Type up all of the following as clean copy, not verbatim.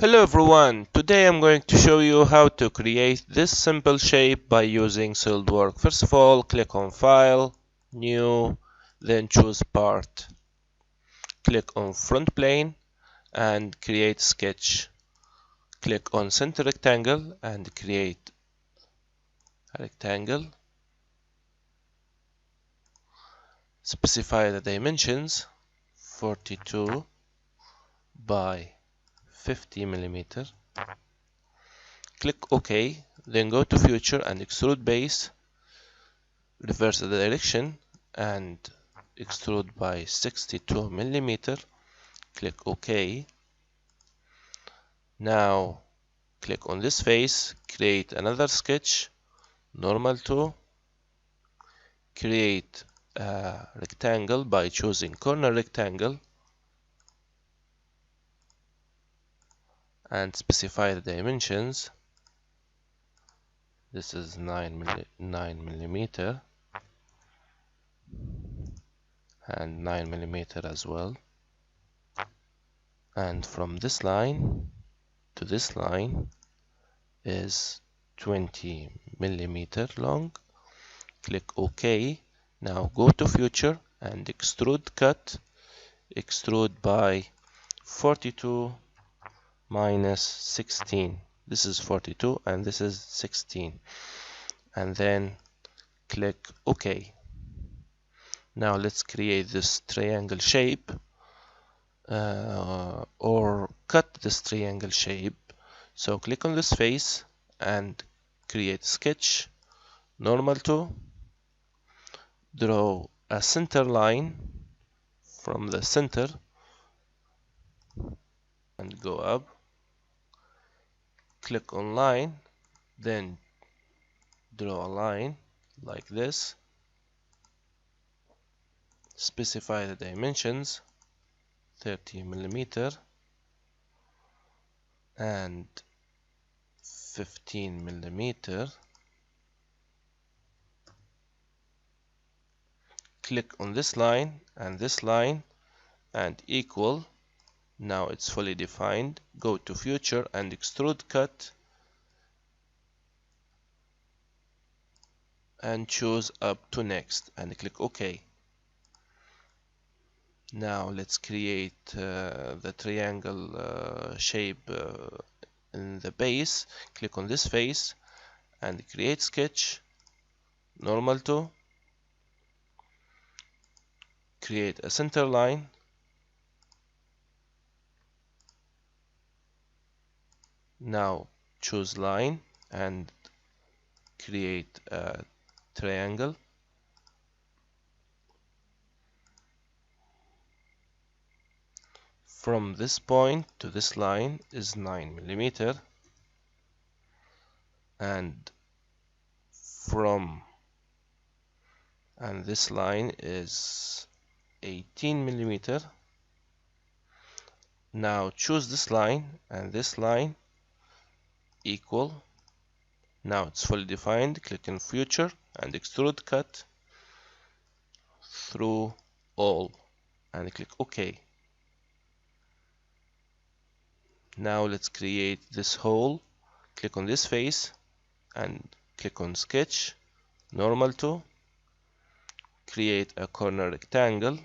Hello everyone, today I'm going to show you how to create this simple shape by using Solidworks. First of all, click on File, New, then choose Part. Click on Front Plane and create Sketch. Click on Center Rectangle and create a rectangle. Specify the dimensions 42 by 50 millimeter. Click OK, then go to Future and extrude base, reverse the direction and extrude by 62 millimeter. Click OK. Now click on this face, create another sketch, normal to, create a rectangle by choosing corner rectangle and specify the dimensions. This is 9 millimeter and 9 millimeter as well, and from this line to this line is 20 millimeter long. Click OK. Now go to Future and extrude cut, extrude by 42 minus 16. This is 42 and this is 16, and then click OK. Now let's create this triangle shape or cut this triangle shape. So click on this face and create sketch, normal to, draw a center line from the center and go up. Click on line, then draw a line like this. Specify the dimensions 30 millimeter and 15 millimeter. Click on this line and equal. Now it's fully defined. Go to Future and extrude cut and choose up to next and click OK. Now let's create the triangle shape in the base. Click on this face and create sketch, normal to, create a center line, now choose line and create a triangle. From this point to this line is 9 millimeter, and this line is 18 millimeter. Now choose this line and this line equal. Now it's fully defined. Click in Future and extrude cut through all and click OK. Now let's create this hole. Click on this face and click on sketch, normal to, create a corner rectangle,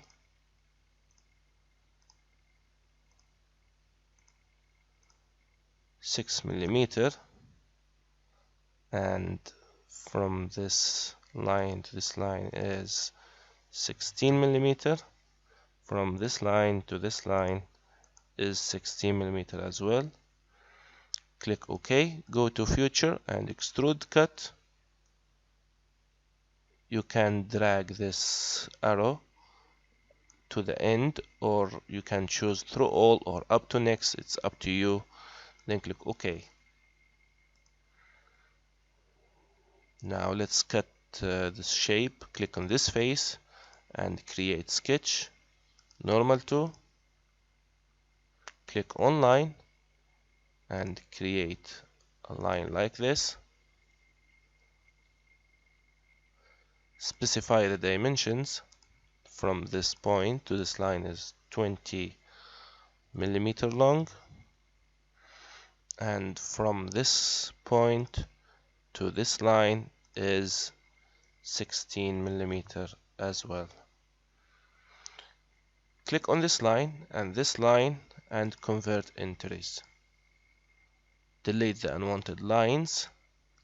(6 millimeter), and from this line to this line is 16 millimeter. From this line to this line is 16 millimeter as well. Click OK. Go to Future and extrude cut. You can drag this arrow to the end, or you can choose through all or up to next. It's up to you. Then click OK. Now let's cut this shape. Click on this face and create sketch, normal to, click on line and create a line like this. Specify the dimensions. From this point to this line is 20 millimeter long. and from this point to this line is 16 millimeter as well. Click on this line and convert entries. Delete the unwanted lines,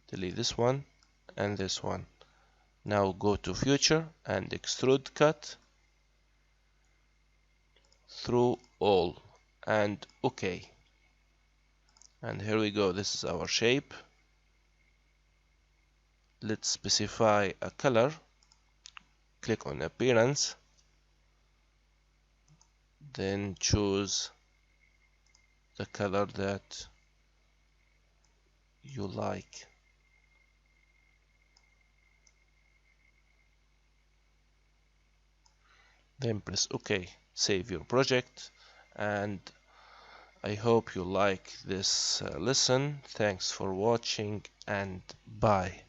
delete this one and this one. Now go to future and extrude cut through all and OK. And here we go, this is our shape. Let's specify a color. Click on appearance, then choose the color that you like. Then press OK. Save your project, and I hope you like this lesson. Thanks for watching and bye.